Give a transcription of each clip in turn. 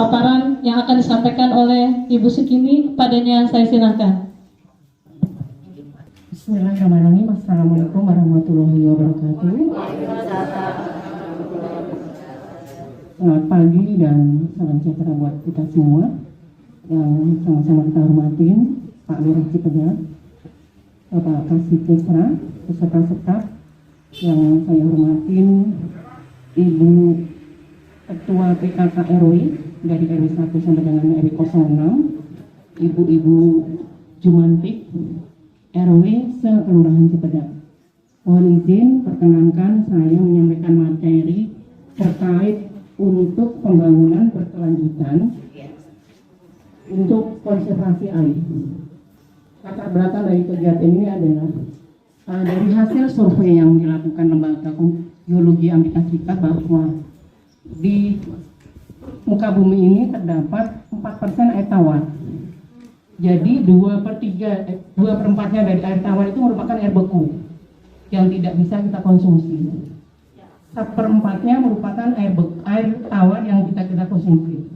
paparan yang akan disampaikan oleh Ibu Sekini. Padanya saya silakan. Bismillahirrahmanirrahim. Assalamualaikum warahmatullahi wabarakatuh. Selamat pagi dan salam sejahtera buat kita semua yang sama-sama kita hormatin Pak Lurah Cipedal, Bapak Kasih Kesra, beserta staf yang saya hormatin, Ibu Ketua PKK RW dari RW 1 sampai dengan RW 06, Ibu-Ibu Jumantik RW se-Kelurahan Cipedal. Mohon izin perkenankan saya menyampaikan materi terkait untuk pembangunan berkelanjutan untuk konservasi air. Latar belakang dari kegiatan ini adalah dari hasil survei yang dilakukan Lembaga Geologi Amerika Serikat bahwa di muka bumi ini terdapat 4% air tawar. Jadi 2/4-nya dari air tawar itu merupakan air beku yang tidak bisa kita konsumsi. 1/4-nya merupakan air tawar yang kita konsumsi.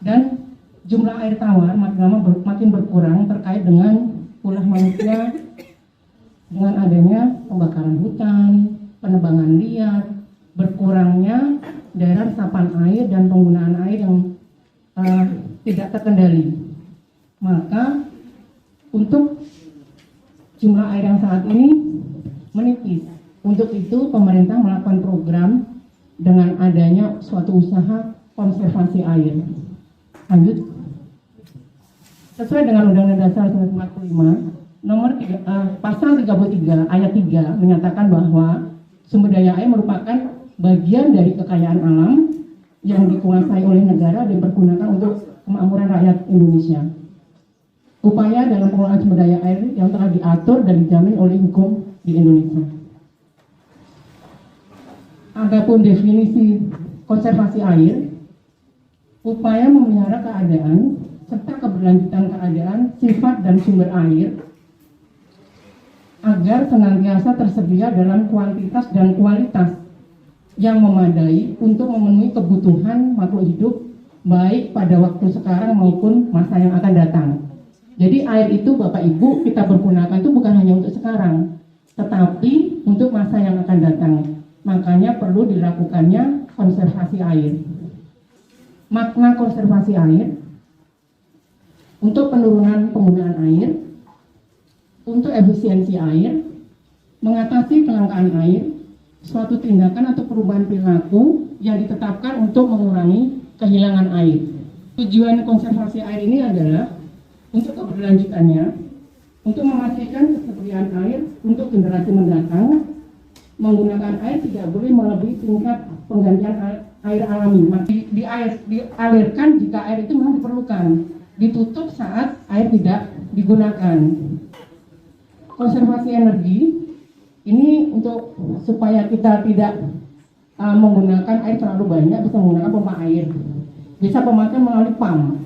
Dan jumlah air tawar makin berkurang terkait dengan ulah manusia dengan adanya pembakaran hutan, penebangan liar, berkurangnya daerah resapan air dan penggunaan air yang tidak terkendali. Maka untuk jumlah air yang saat ini menipis. Untuk itu pemerintah melakukan program dengan adanya suatu usaha konservasi air. Lanjut. Sesuai dengan Undang-Undang Dasar 1945 nomor pasal 33 ayat 3 menyatakan bahwa sumber daya air merupakan bagian dari kekayaan alam yang dikuasai oleh negara dan dipergunakan untuk kemakmuran rakyat Indonesia. Upaya dalam pengelolaan sumber daya air yang telah diatur dan dijamin oleh hukum di Indonesia. Adapun definisi konservasi air, upaya memelihara keadaan serta keberlanjutan keadaan, sifat dan sumber air agar senantiasa tersedia dalam kuantitas dan kualitas yang memadai untuk memenuhi kebutuhan makhluk hidup baik pada waktu sekarang maupun masa yang akan datang. Jadi air itu Bapak Ibu kita pergunakan itu bukan hanya untuk sekarang, tetapi untuk masa yang akan datang. Makanya perlu dilakukannya konservasi air. Makna konservasi air untuk penurunan penggunaan air, untuk efisiensi air, mengatasi kelangkaan air, suatu tindakan atau perubahan perilaku yang ditetapkan untuk mengurangi kehilangan air. Tujuan konservasi air ini adalah untuk keberlanjutannya, untuk memastikan ketersediaan air untuk generasi mendatang. Menggunakan air tidak boleh melebihi tingkat penggantian air alami. Dialirkan jika air itu memang diperlukan, ditutup saat air tidak digunakan. Konservasi energi ini untuk supaya kita tidak menggunakan air terlalu banyak, bisa menggunakan pompa air, bisa pemakaian melalui pump.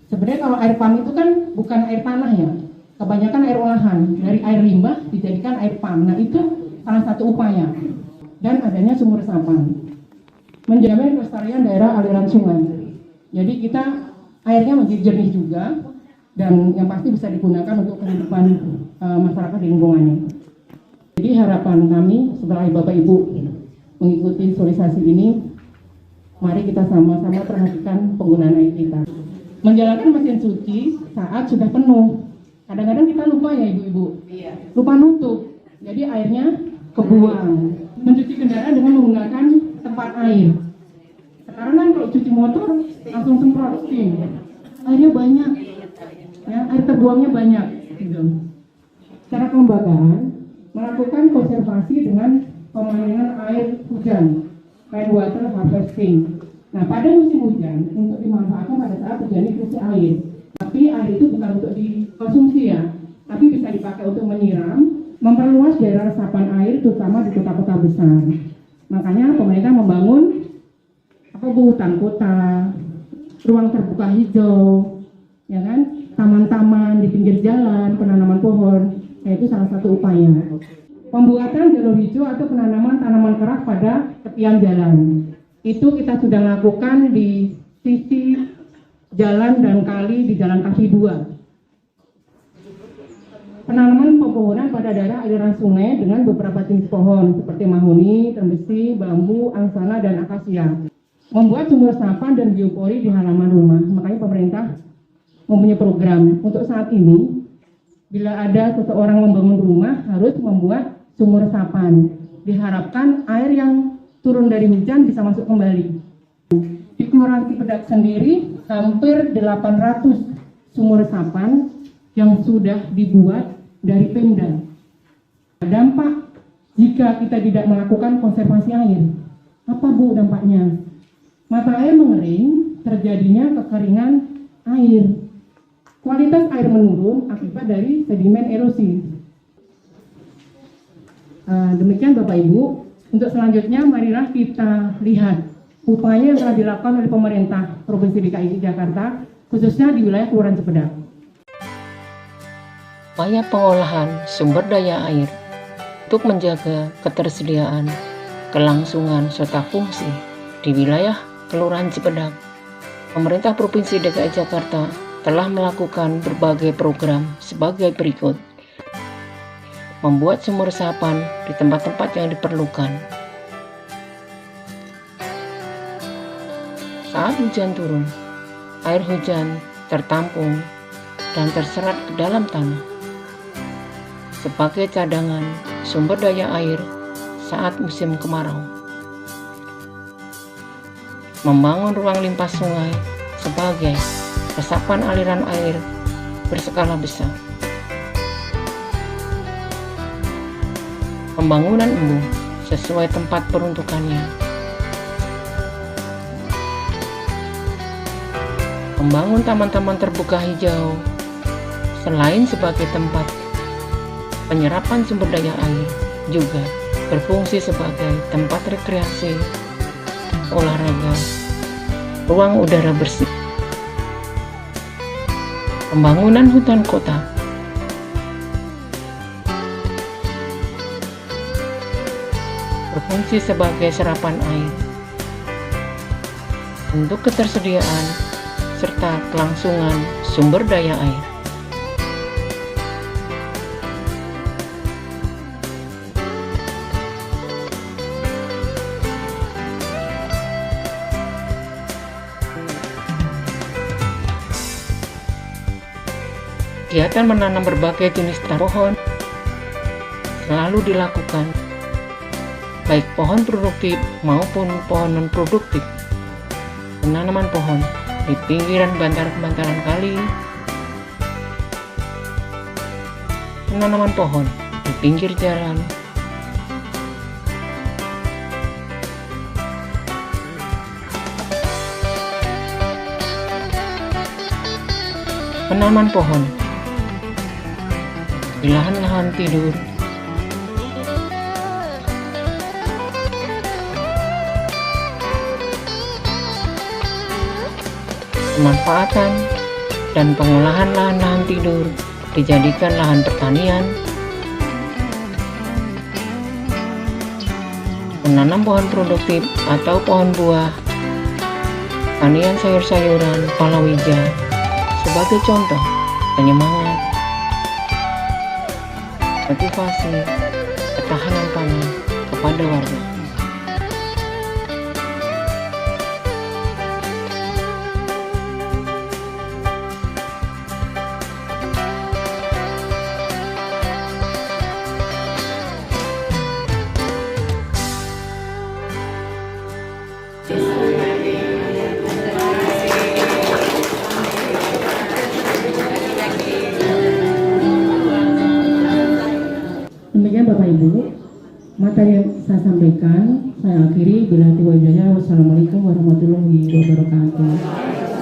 Sebenarnya kalau air pump itu kan bukan air tanah ya, kebanyakan air olahan dari air limbah dijadikan air pump. Nah itu salah satu upaya. Dan adanya sumur resapan menjamin kelestarian daerah aliran sungai. Jadi kita airnya menjadi jernih juga dan yang pasti bisa digunakan untuk kehidupan masyarakat di lingkungannya. Jadi harapan kami setelah Bapak Ibu mengikuti sosialisasi ini, mari kita sama-sama perhatikan penggunaan air kita. Menjalankan mesin cuci saat sudah penuh. Kadang-kadang kita lupa ya Ibu-Ibu, lupa nutup. Jadi airnya kebuang. Mencuci kendaraan dengan menggunakan tempat air. Sekarang kan kalau cuci motor langsung semprot steam, airnya banyak, ya, air terbuangnya banyak. Gitu. Cara kelembagaan melakukan konservasi dengan pemanenan air hujan, rainwater harvesting. Nah, pada musim hujan untuk dimanfaatkan pada saat terjadi krisis air. Tapi air itu bukan untuk dikonsumsi ya, tapi bisa dipakai untuk menyiram, memperluas daerah resapan air terutama di kota-kota besar. Makanya pemerintah membangun hutan kota, ruang terbuka hijau, ya kan, taman-taman di pinggir jalan, penanaman pohon, yaitu salah satu upaya. Pembuatan jalur hijau atau penanaman tanaman keras pada tepian jalan. Itu kita sudah lakukan di sisi jalan dan kali di jalan kaki 2. Penanaman pepohonan pada daerah aliran sungai dengan beberapa jenis pohon seperti mahoni, tembesi, bambu, angsana, dan akasia. Membuat sumur resapan dan biopori di halaman rumah. Makanya pemerintah mempunyai program. Untuk saat ini, bila ada seseorang membangun rumah harus membuat sumur resapan. Diharapkan air yang turun dari hujan bisa masuk kembali. Di Kelurahan Cipedak sendiri, hampir 800 sumur resapan yang sudah dibuat dari Pemda. Dampak jika kita tidak melakukan konservasi air, apa Bu dampaknya? Mata air mengering, terjadinya kekeringan air. Kualitas air menurun akibat dari sedimen erosi. Demikian Bapak Ibu. Untuk selanjutnya marilah kita lihat upaya yang telah dilakukan oleh pemerintah Provinsi DKI Jakarta, khususnya di wilayah Kelurahan Cipedak. Upaya pengolahan sumber daya air untuk menjaga ketersediaan, kelangsungan, serta fungsi di wilayah Kelurahan Cipedak. Pemerintah Provinsi DKI Jakarta telah melakukan berbagai program sebagai berikut. Membuat sumur resapan di tempat-tempat yang diperlukan. Saat hujan turun, air hujan tertampung dan terserap ke dalam tanah sebagai cadangan sumber daya air saat musim kemarau. Membangun ruang limpah sungai sebagai resapan aliran air berskala besar. Pembangunan embung sesuai tempat peruntukannya. Membangun taman-taman terbuka hijau selain sebagai tempat penyerapan sumber daya air, juga berfungsi sebagai tempat rekreasi, olahraga, ruang udara bersih. Pembangunan hutan kota. Berfungsi sebagai serapan air untuk ketersediaan serta kelangsungan sumber daya air. Kegiatan menanam berbagai jenis pohon selalu dilakukan, baik pohon produktif maupun pohon non-produktif. Penanaman pohon di pinggiran bantaran kali, penanaman pohon di pinggir jalan, penanaman pohon di lahan-lahan tidur, pemanfaatan dan pengolahan lahan-lahan tidur dijadikan lahan pertanian, menanam pohon produktif atau pohon buah, tanian sayur-sayuran, palawija sebagai contoh penyemangat, motivasi, ketahanan pangan kepada warga. Demikian Bapak Ibu, materi yang saya sampaikan, saya akhiri. Bila tiwa hidayah, wassalamualaikum warahmatullahi wabarakatuh.